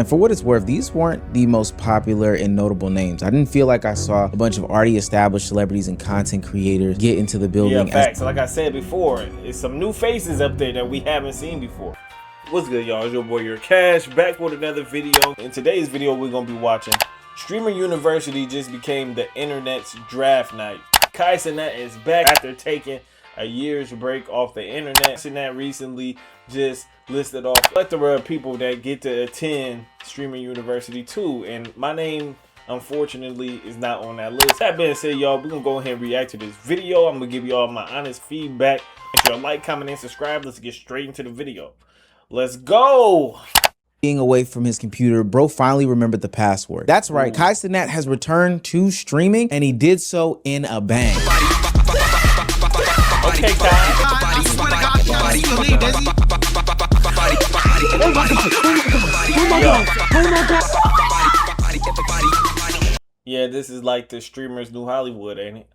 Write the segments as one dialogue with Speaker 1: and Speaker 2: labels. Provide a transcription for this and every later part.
Speaker 1: And for what it's worth, these weren't the most popular and notable names. I didn't feel like I saw a bunch of already established celebrities and content creators get into the building.
Speaker 2: Yeah, facts. Like I said before, it's some new faces up there that we haven't seen before. What's good, y'all? It's your boy, your Cash, back with another video. In today's video, we're gonna be watching Streamer University just became the internet's draft night. KashTV is back after taking a year's break off the internet. KashTV recently just listed off a plethora of people that get to attend Streamer University too, and my name unfortunately is not on that list. That being said, y'all, we're gonna go ahead and react to this video. I'm gonna give y'all my honest feedback. Make sure to like, comment, and subscribe. Let's get straight into the video. Let's go.
Speaker 1: Being away from his computer, bro finally remembered the password. That's right, KashTV has returned to streaming, and he did so in a bang.
Speaker 2: Okay, Kai. Yeah, this is like the streamer's new Hollywood, ain't it?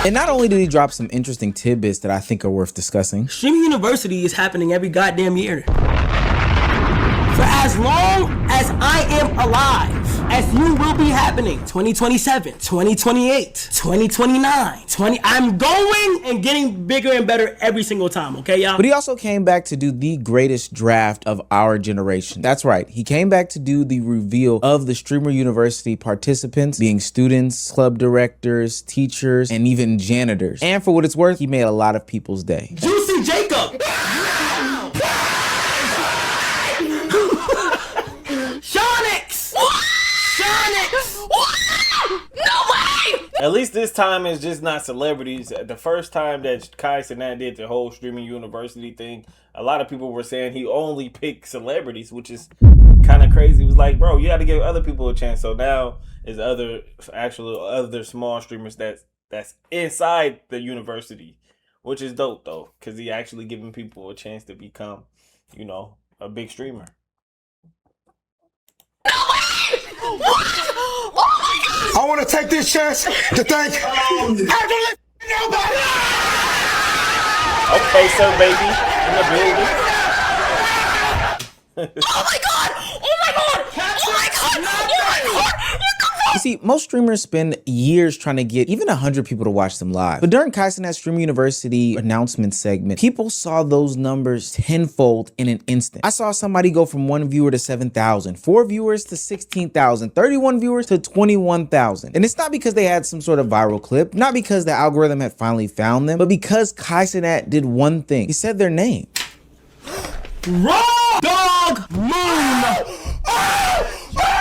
Speaker 1: And not only did he drop some interesting tidbits that I think are worth discussing.
Speaker 3: Streaming University is happening every goddamn year. For as long as I am alive, as you will be happening, 2027, 2028, 2029, I'm going and getting bigger and better every single time, okay, y'all?
Speaker 1: But he also came back to do the greatest draft of our generation. That's right, he came back to do the reveal of the Streamer University participants, being students, club directors, teachers, and even janitors. And for what it's worth, he made a lot of people's day.
Speaker 3: Juicy Jacob!
Speaker 2: At least this time it's just not celebrities. The first time that KashTV did the whole Streaming University thing, a lot of people were saying he only picked celebrities, which is kind of crazy. It was like, bro, you got to give other people a chance. So now is other small streamers that's inside the university, which is dope though, because he actually giving people a chance to become, you know, a big streamer.
Speaker 4: I want to take this chance to thank nobody.
Speaker 2: Okay, sir, baby, in the building.
Speaker 3: Oh my god! Oh my god! Oh my god! Oh my god!
Speaker 1: You see, most streamers spend years trying to get even 100 people to watch them live. But during KashTV's Streamer University announcement segment, people saw those numbers tenfold in an instant. I saw somebody go from 1 viewer to 7,000, 4 viewers to 16,000, 31 viewers to 21,000. And it's not because they had some sort of viral clip, not because the algorithm had finally found them, but because KashTV did one thing. He said their name.
Speaker 3: Raw Dog Moon!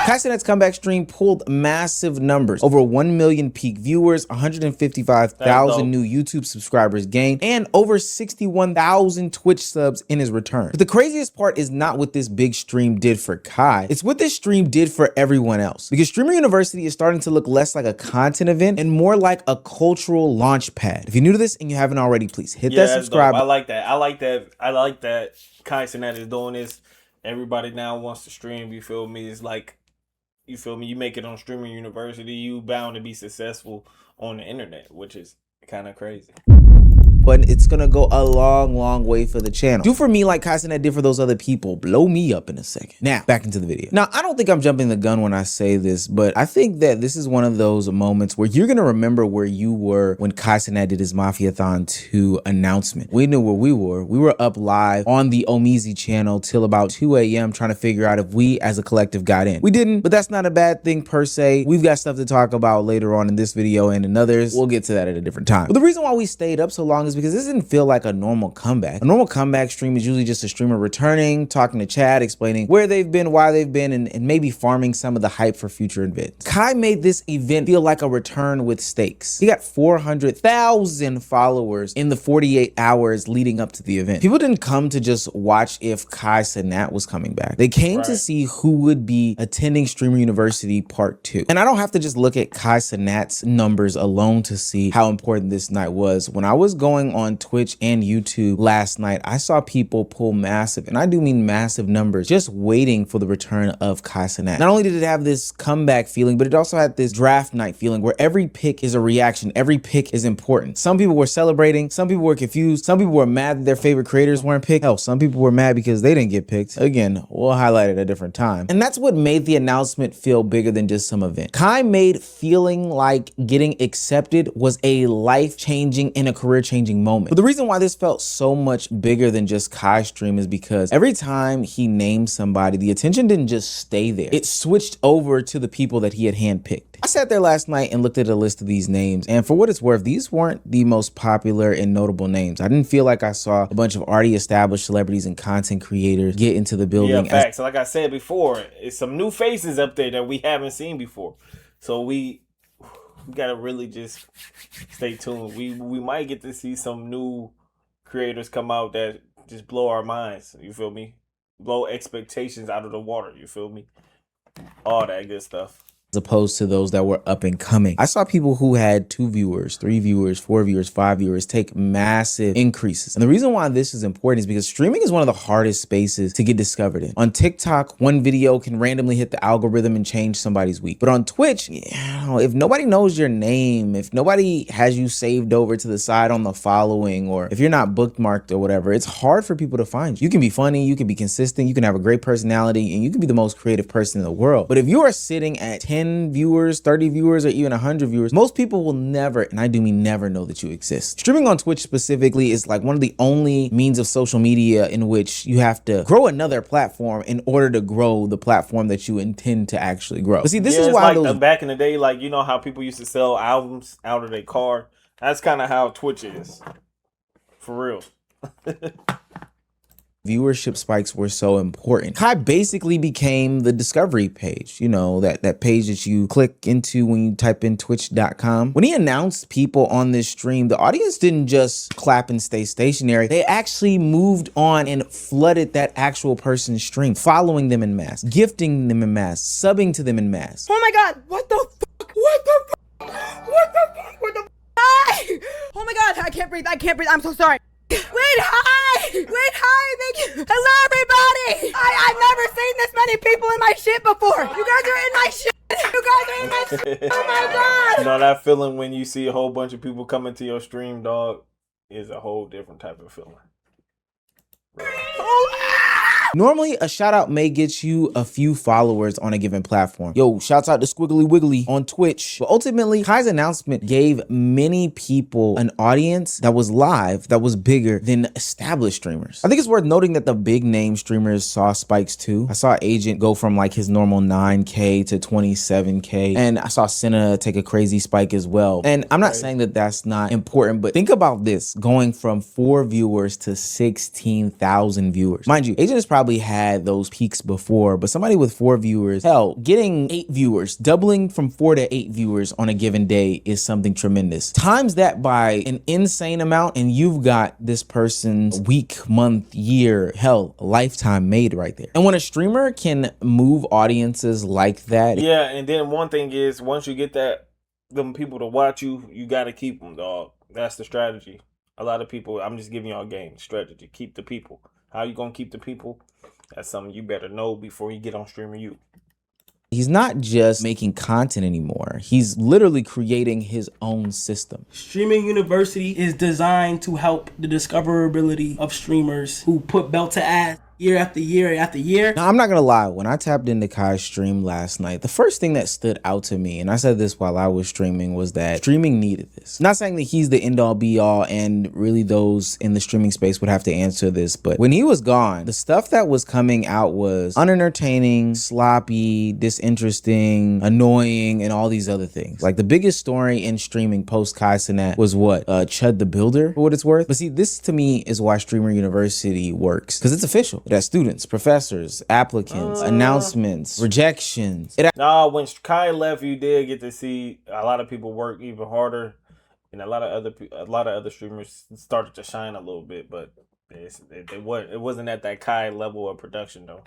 Speaker 1: KashTV's comeback stream pulled massive numbers. Over 1 million peak viewers, 155,000 new YouTube subscribers gained, and over 61,000 Twitch subs in his return. But the craziest part is not what this big stream did for Kai, it's what this stream did for everyone else. Because Streamer University is starting to look less like a content event and more like a cultural launch pad. If you're new to this and you haven't already, please hit that subscribe.
Speaker 2: I like that. I like that KashTV is doing this. Everybody now wants to stream, you feel me? It's like, you feel me? You make it on Streamer University, you bound to be successful on the internet, which is kind of crazy.
Speaker 1: But it's gonna go a long way for the channel. Do for me like KashTV did for those other people. Blow me up in a second. Now, back into the video. Now, I don't think I'm jumping the gun when I say this, but I think that this is one of those moments where you're gonna remember where you were when KashTV did his Mafiathon 2 announcement. We knew where we were. We were up live on the Omizi channel till about 2 a.m. trying to figure out if we as a collective got in. We didn't, but that's not a bad thing per se. We've got stuff to talk about later on in this video and in others. We'll get to that at a different time. But the reason why we stayed up so long is because this didn't feel like a normal comeback. A normal comeback stream is usually just a streamer returning, talking to chat, explaining where they've been, why they've been, and maybe farming some of the hype for future events. Kai made this event feel like a return with stakes. He got 400,000 followers in the 48 hours leading up to the event. People didn't come to just watch if KashTV was coming back. They came to see who would be attending Streamer University Part 2. And I don't have to just look at KashTV's numbers alone to see how important this night was. When I was going going on Twitch and YouTube last night, I saw people pull massive, and I do mean massive numbers, just waiting for the return of KashTV. Not only did it have this comeback feeling, but it also had this draft night feeling where every pick is a reaction. Every pick is important. Some people were celebrating, some people were confused, some people were mad that their favorite creators weren't picked. Hell, some people were mad because they didn't get picked. Again, we'll highlight it at a different time. And that's what made the announcement feel bigger than just some event. Kai made feeling like getting accepted was a life-changing and a career-changing moment. But the reason why this felt so much bigger than just Kai's stream is because every time he named somebody, the attention didn't just stay there. It switched over to the people that he had handpicked. I sat there last night and looked at a list of these names, and for what it's worth, these weren't the most popular and notable names. I didn't feel like I saw a bunch of already established celebrities and content creators get into the building.
Speaker 2: Yeah, facts. Like I said before, it's some new faces up there that we haven't seen before. So we gotta really just stay tuned. We might get to see some new creators come out that just blow our minds. You feel me? Blow expectations out of the water. You feel me? All that good stuff.
Speaker 1: As opposed to those that were up and coming. I saw people who had 2 viewers, 3 viewers, 4 viewers, 5 viewers take massive increases. And the reason why this is important is because streaming is one of the hardest spaces to get discovered in. On TikTok, one video can randomly hit the algorithm and change somebody's week. But on Twitch, if nobody knows your name, if nobody has you saved over to the side on the following, or if you're not bookmarked or whatever, it's hard for people to find you. You can be funny, you can be consistent, you can have a great personality, and you can be the most creative person in the world. But if you are sitting at 10 viewers, 30 viewers, or even 100 viewers, most people will never, and I do mean never, know that you exist. Streaming on Twitch specifically is like one of the only means of social media in which you have to grow another platform in order to grow the platform that you intend to actually grow. But see, this is why
Speaker 2: like back in the day, like, you know how people used to sell albums out of their car? That's kind of how Twitch is. For real.
Speaker 1: Viewership spikes were so important. Kai basically became the discovery page, you know, that page that you click into when you type in twitch.com. When he announced people on this stream, the audience didn't just clap and stay stationary. They actually moved on and flooded that actual person's stream, following them in mass, gifting them in mass, subbing to them in mass.
Speaker 5: Oh my god, what the fuck? What the fuck? What the fuck? What the fuck? Hi! Oh my god, I can't breathe, I'm so sorry. Wait, hi! Wait, hi, thank you! Hello, everybody! I've never seen this many people in my shit before! You guys are in my shit! You guys are in my shit! Oh my god!
Speaker 2: You know that feeling when you see a whole bunch of people coming to your stream, dog, is a whole different type of feeling.
Speaker 1: Normally, a shout out may get you a few followers on a given platform. Yo, shouts out to Squiggly Wiggly on Twitch. But ultimately, Kai's announcement gave many people an audience that was live, that was bigger than established streamers. I think it's worth noting that the big name streamers saw spikes too. I saw Agent go from like his normal 9K to 27K. And I saw Senna take a crazy spike as well. And I'm not saying that that's not important, but think about this, going from 4 viewers to 16,000 viewers. Mind you, Agent is probably had those peaks before, but somebody with 4 viewers, hell, getting 8 viewers, doubling from 4 to 8 viewers on a given day is something tremendous. Times that by an insane amount, and you've got this person's week, month, year, hell, lifetime made right there. And when a streamer can move audiences like that.
Speaker 2: Yeah, and then one thing is, once you get them people to watch you, you got to keep them, dog. That's the strategy. A lot of people, I'm just giving y'all a game strategy. Keep the people. How you gonna keep the people? That's something you better know before you get on Streamer U.
Speaker 1: He's not just making content anymore. He's literally creating his own system.
Speaker 3: Streaming University is designed to help the discoverability of streamers who put belt to ass year after year after year.
Speaker 1: Now, I'm not gonna lie, when I tapped into Kai's stream last night, the first thing that stood out to me, and I said this while I was streaming, was that streaming needed this. Not saying that he's the end all be all, and really those in the streaming space would have to answer this, but when he was gone, the stuff that was coming out was unentertaining, sloppy, disinteresting, annoying, and all these other things. Like the biggest story in streaming post KashTV was what? Chud the Builder, for what it's worth. But see, this to me is why Streamer University works, because it's official. It has students, professors, applicants, announcements, rejections.
Speaker 2: Nah, when Kai left, you did get to see a lot of people work even harder, and a lot of other streamers started to shine a little bit, but it wasn't at that Kai level of production though.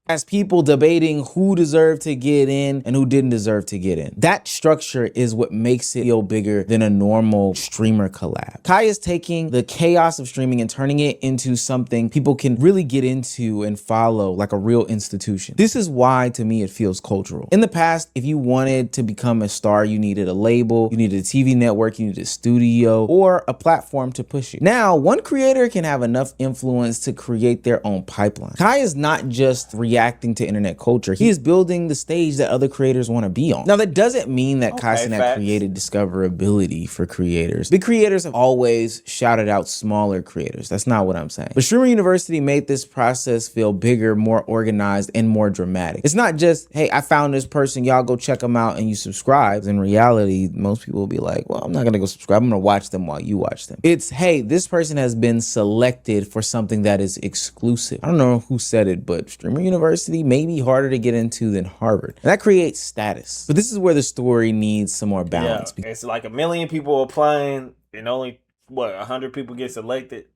Speaker 1: as people debating who deserved to get in and who didn't deserve to get in. That structure is what makes it feel bigger than a normal streamer collab. Kai is taking the chaos of streaming and turning it into something people can really get into and follow like a real institution. This is why, to me, it feels cultural. In the past, if you wanted to become a star, you needed a label, you needed a TV network, you needed a studio, or a platform to push you. Now, one creator can have enough influence to create their own pipeline. Kai is not just reacting to internet culture, he is building the stage that other creators want to be on. Now, that doesn't mean that KashTV created discoverability for creators. Big creators have always shouted out smaller creators. That's not what I'm saying. But Streamer University made this process feel bigger, more organized, and more dramatic. It's not just, hey, I found this person, y'all go check them out and you subscribe. In reality, most people will be like, well, I'm not gonna go subscribe, I'm gonna watch them while you watch them. It's, hey, this person has been selected for something that is exclusive. I don't know who said it, but Streamer University may be harder to get into than Harvard. And that creates status. But this is where the story needs some more balance.
Speaker 2: Yeah, it's like 1 million people applying and only, what, 100 people get selected.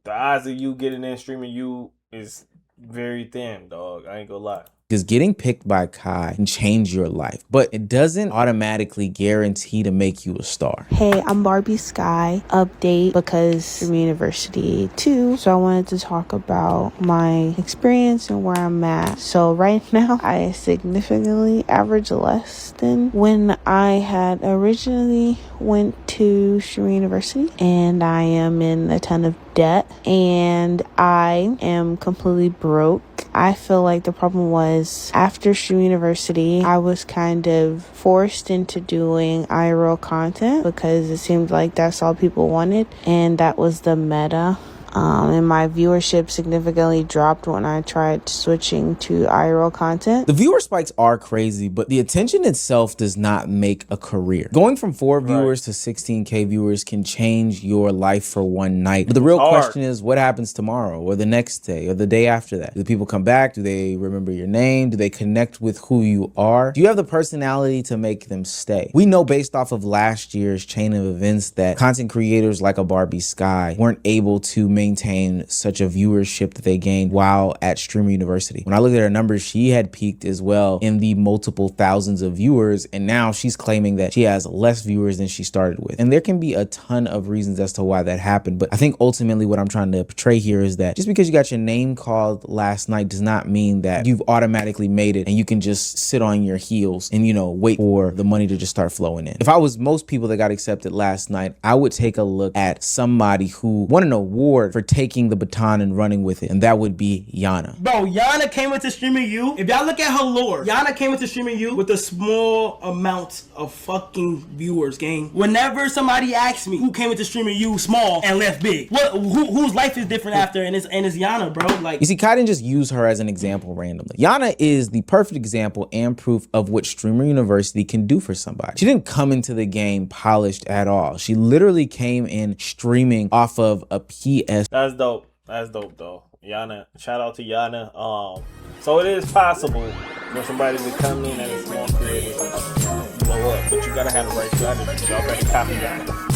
Speaker 2: The odds of you getting in Streaming U is very thin, dog. I ain't gonna lie.
Speaker 1: Because getting picked by Kai can change your life, but it doesn't automatically guarantee to make you a star.
Speaker 6: Hey, I'm Barbie Sky. Update because from University too. So I wanted to talk about my experience and where I'm at. So right now, I significantly average less than when I had originally went to Streamer University, and I am in a ton of debt and I am completely broke. I feel like the problem was after Streamer University, I was kind of forced into doing IRL content because it seemed like that's all people wanted, and that was the meta. And my viewership significantly dropped when I tried switching to IRL content.
Speaker 1: The viewer spikes are crazy, but the attention itself does not make a career. Going from 4 viewers to 16K viewers can change your life for one night. But the real question is, what happens tomorrow or the next day or the day after that? Do people come back? Do they remember your name? Do they connect with who you are? Do you have the personality to make them stay? We know based off of last year's chain of events that content creators like a Barbie Sky weren't able to maintain such a viewership that they gained while at Streamer University. When I looked at her numbers, she had peaked as well in the multiple thousands of viewers, and now she's claiming that she has less viewers than she started with. And there can be a ton of reasons as to why that happened, but I think ultimately what I'm trying to portray here is that just because you got your name called last night does not mean that you've automatically made it and you can just sit on your heels and, you know, wait for the money to just start flowing in. If I was most people that got accepted last night, I would take a look at somebody who won an award for taking the baton and running with it, and that would be Yana.
Speaker 3: Bro, Yana came into Streaming U. If y'all look at her lore, Yana came into Streaming U with a small amount of fucking viewers, gang. Whenever somebody asks me who came into Streaming U small and left big, whose life is different after, and it's Yana, bro. Like,
Speaker 1: you see, Kai didn't just use her as an example randomly. Yana is the perfect example and proof of what Streamer University can do for somebody. She didn't come into the game polished at all. She literally came in streaming off of a PS.
Speaker 2: That's dope. That's dope, though. Yana, shout out to Yana. So it is possible for somebody to come in as a small creator and blow up, but you gotta have the right strategy. Y'all better copy Yana.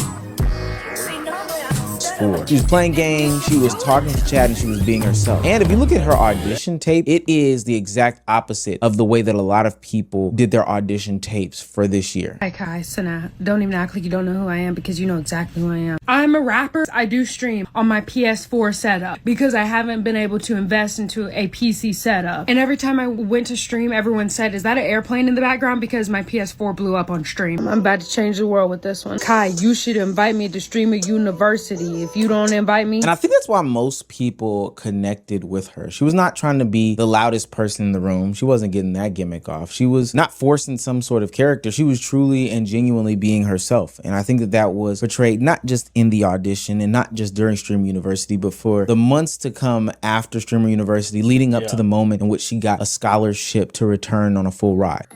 Speaker 1: She was playing games, she was talking to chat, and she was being herself. And if you look at her audition tape, it is the exact opposite of the way that a lot of people did their audition tapes for this year.
Speaker 7: Hi Kai, so now don't even act like you don't know who I am, because you know exactly who I am. I'm a rapper. I do stream on my PS4 setup because I haven't been able to invest into a PC setup. And every time I went to stream, everyone said, is that an airplane in the background? Because my PS4 blew up on stream. I'm about to change the world with this one. Kai, you should invite me to Streamer University. If you don't invite me.
Speaker 1: And I think that's why most people connected with her. She was not trying to be the loudest person in the room. She wasn't getting that gimmick off. She was not forcing some sort of character. She was truly and genuinely being herself. And I think that that was portrayed not just in the audition and not just during Streamer University, but for the months to come after Streamer University, leading up to the moment in which she got a scholarship to return on a full ride.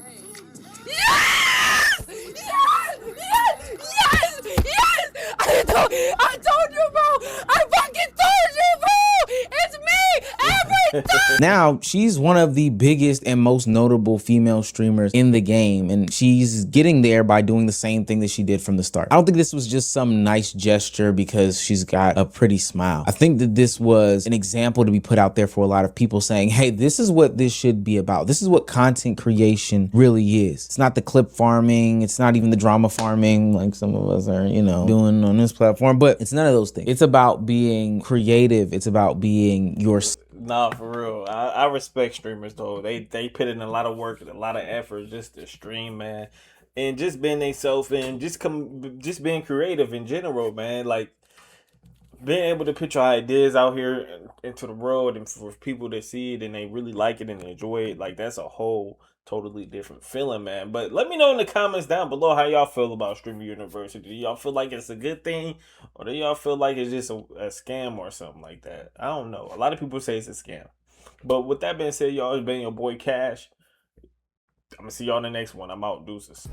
Speaker 5: I told you, bro. I fucking told you, bro. It's me every
Speaker 1: Now, she's one of the biggest and most notable female streamers in the game, and she's getting there by doing the same thing that she did from the start. I don't think this was just some nice gesture because she's got a pretty smile. I think that this was an example to be put out there for a lot of people saying, hey, this is what this should be about. This is what content creation really is. It's not the clip farming. It's not even the drama farming like some of us are, you know, doing on this platform, but it's none of those things. It's about being creative. It's about being yourself.
Speaker 2: Nah, for real. I respect streamers though. They put in a lot of work and a lot of effort just to stream, man. And just being themselves and just being creative in general, man. Like being able to put your ideas out here into the world and for people to see it and they really like it and enjoy it, like that's a whole totally different feeling, man. But let me know in the comments down below how y'all feel about Streamer University. Do y'all feel like it's a good thing, or do y'all feel like it's just a scam or something like that? I don't know. A lot of people say it's a scam. But with that being said, y'all, it's been your boy Cash. I'm gonna see y'all in the next one. I'm out. Deuces.